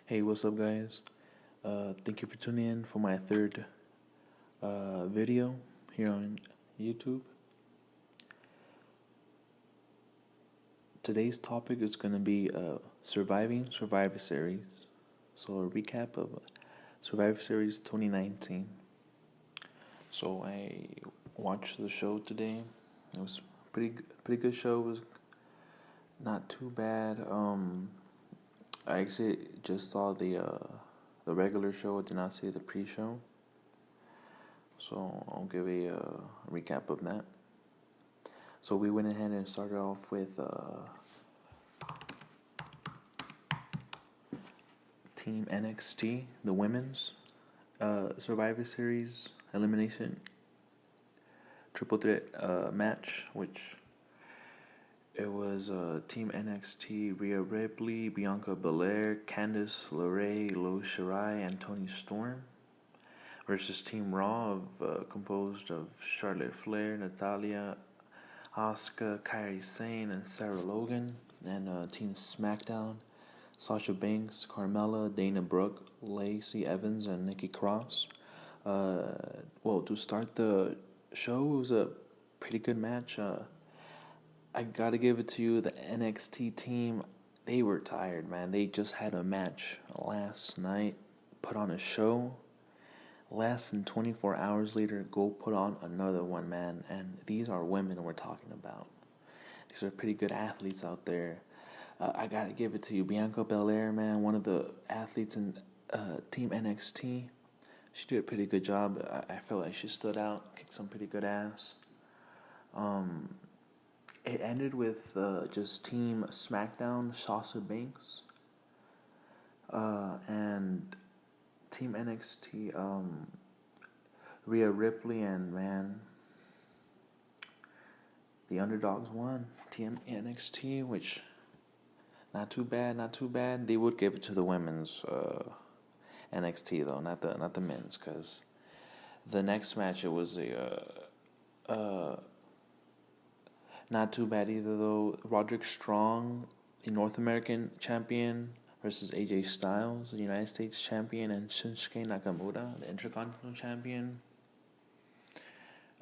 Hey, what's up, guys? Thank you for tuning in for my third video here on YouTube. Today's topic is going to be surviving Survivor Series. So, a recap of Survivor Series 2019. So, I watched the show today. It was pretty good show. It was not too bad. I actually just saw the regular show. I did not see the pre-show. So I'll give a recap of that. So we went ahead and started off with Team NXT, the women's Survivor Series elimination triple threat match, which it was Team NXT, Rhea Ripley, Bianca Belair, Candice LeRae, Io Shirai, and Toni Storm versus Team Raw, composed of Charlotte Flair, Natalya, Asuka, Kairi Sane, and Sarah Logan. And Team SmackDown, Sasha Banks, Carmella, Dana Brooke, Lacey Evans, and Nikki Cross. To start the show, it was a pretty good match. I gotta give it to you, the NXT team, they were tired, man. They just had a match last night, put on a show. Less than 24 hours later, go put on another one, man. And these are women we're talking about. These are pretty good athletes out there. I gotta give it to you, Bianca Belair, man, one of the athletes in Team NXT. She did a pretty good job. I felt like she stood out, kicked some pretty good ass. It ended with just Team SmackDown, Sasha Banks, and Team NXT, Rhea Ripley, and man, the underdogs won. Team NXT, which not too bad. They would give it to the women's NXT though, not the men's, because the next match it was a not too bad either though. Roderick Strong, the North American champion, versus AJ Styles, the United States champion, and Shinsuke Nakamura, the Intercontinental champion.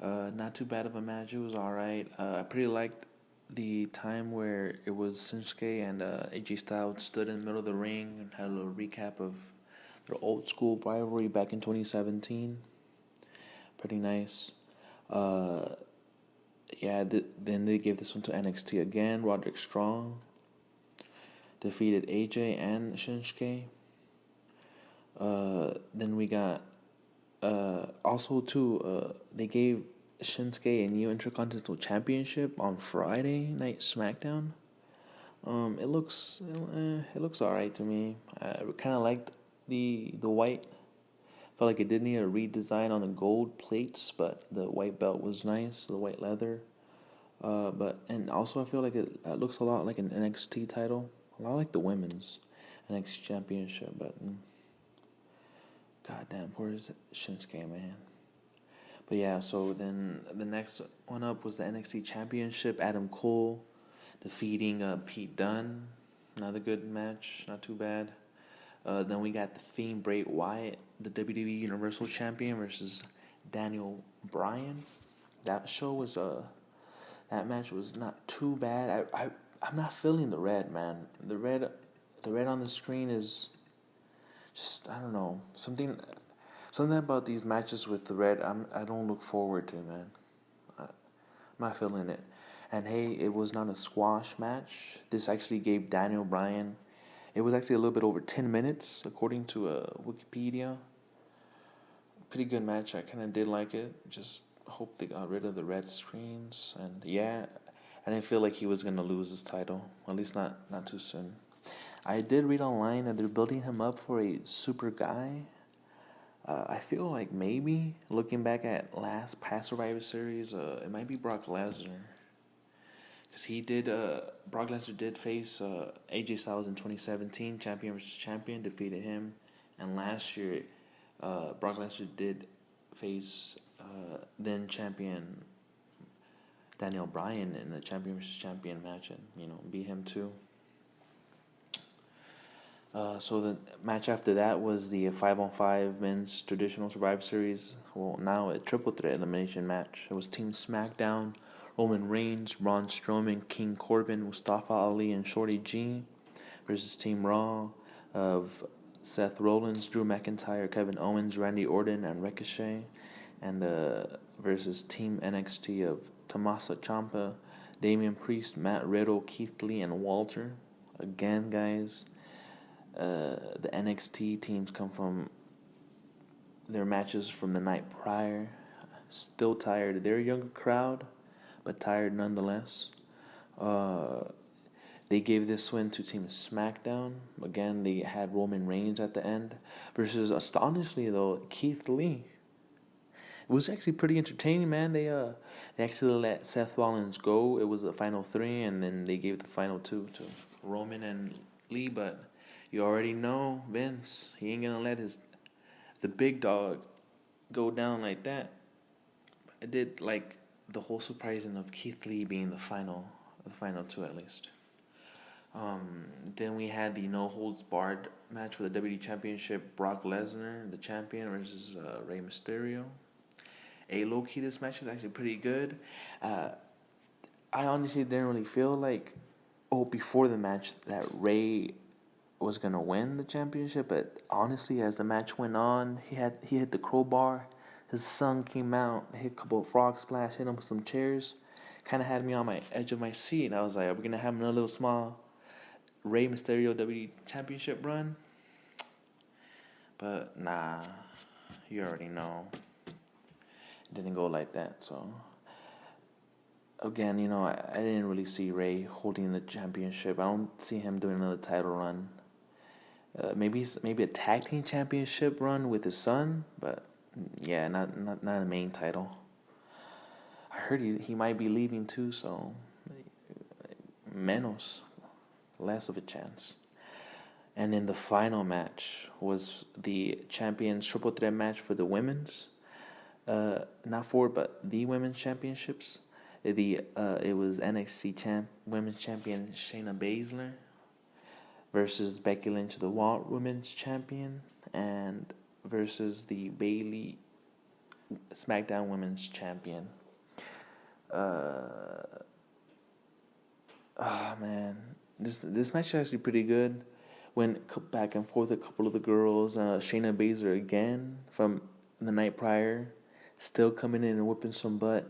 Not too bad of a match. It was alright. I pretty liked the time where it was Shinsuke and AJ Styles stood in the middle of the ring and had a little recap of their old school rivalry back in 2017. Pretty nice. Then they gave this one to NXT again. Roderick Strong defeated AJ and Shinsuke. Then we got they gave Shinsuke a new Intercontinental Championship on Friday Night SmackDown. It looks alright to me. I kind of liked the white. Felt like it did need a redesign on the gold plates, but the white belt was nice, the white leather. And also I feel like it looks a lot like an NXT title, a lot like the women's NXT Championship. But goddamn, poor is Shinsuke, man. But yeah, so then the next one up was the NXT Championship. Adam Cole defeating Pete Dunne. Another good match, not too bad. Then we got the Fiend Bray Wyatt, the WWE Universal Champion, versus Daniel Bryan. That match was not too bad. I'm not feeling the red, man. The red on the screen is just, I don't know, something about these matches with the red. I don't look forward to, man. I'm not feeling it. And hey, it was not a squash match. This actually gave Daniel Bryan. It was actually a little bit over 10 minutes, according to Wikipedia. Pretty good match. I kind of did like it. Just hope they got rid of the red screens. And yeah, I didn't feel like he was going to lose his title. At least not too soon. I did read online that they're building him up for a super guy. I feel like maybe, looking back at past Survivor Series, it might be Brock Lesnar. Because Brock Lesnar did face AJ Styles in 2017, champion versus champion, defeated him. And last year, Brock Lesnar did face then champion Daniel Bryan in the champion versus champion match and, beat him too. So the match after that was the 5-on-5 men's traditional Survivor Series. Well, now a triple threat elimination match. It was Team SmackDown, Roman Reigns, Braun Strowman, King Corbin, Mustafa Ali, and Shorty G versus Team Raw of Seth Rollins, Drew McIntyre, Kevin Owens, Randy Orton, and Ricochet, and versus Team NXT of Tommaso Ciampa, Damian Priest, Matt Riddle, Keith Lee, and Walter. Again, guys, the NXT teams come from their matches from the night prior. Still tired. They're a younger crowd, but tired nonetheless. They gave this win to Team SmackDown. Again, they had Roman Reigns at the end versus, astonishingly though, Keith Lee. It was actually pretty entertaining, man. They actually let Seth Rollins go. It was the final 3, and then they gave the final 2 to Roman and Lee. But you already know Vince. He ain't gonna let the big dog go down like that. I did like the whole surprising of Keith Lee being the final 2 at least. Then we had the no holds barred match for the WWE Championship. Brock Lesnar, the champion, versus Rey Mysterio. Low key, this match was actually pretty good. I honestly didn't really feel like, before the match, that Rey was gonna win the championship. But honestly, as the match went on, he hit the crowbar. His son came out, hit a couple of frog splash, hit him with some chairs. Kind of had me on my edge of my seat. I was like, are we gonna have another little small Rey Mysterio WWE Championship run? But nah, you already know. It didn't go like that. So again, I didn't really see Rey holding the championship. I don't see him doing another title run. Maybe a tag team championship run with his son, but yeah, not a main title. I heard he might be leaving too, so less of a chance. And then the final match was the Champions Triple Threat match for the women's, not for but the women's championships. It was NXT Women's Champion Shayna Baszler versus Becky Lynch, the Raw Women's Champion, and versus the Bayley SmackDown Women's Champion. Man, this match is actually pretty good. Went back and forth a couple of the girls. Shayna Baszler again from the night prior, still coming in and whipping some butt.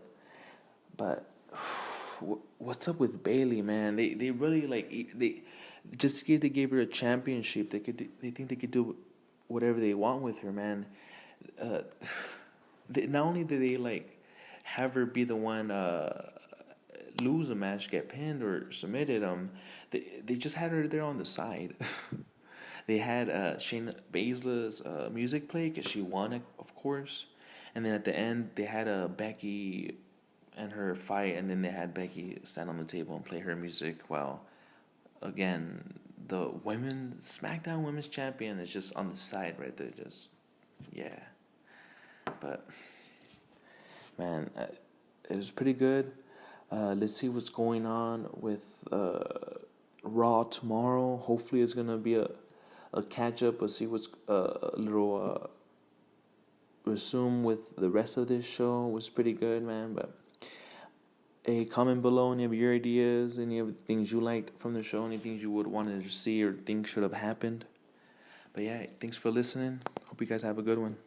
But what's up with Bayley, man? They really they just because they gave her a championship, they think they could do whatever they want with her, man. Not only did they have her be the one lose a match, get pinned or submitted, they just had her there on the side. They had Shayna Baszler's music play because she won it, of course, and then at the end they had Becky and her fight, and then they had Becky stand on the table and play her music while, again, the SmackDown Women's Champion is just on the side right there, just, yeah. But, man, it was pretty good. Let's see what's going on with Raw tomorrow. Hopefully it's going to be a catch-up. Let's see what's a little resume with the rest of this show. It was pretty good, man, but comment below any of your ideas, any of the things you liked from the show, any things you would want to see or think should have happened. But yeah, thanks for listening. Hope you guys have a good one.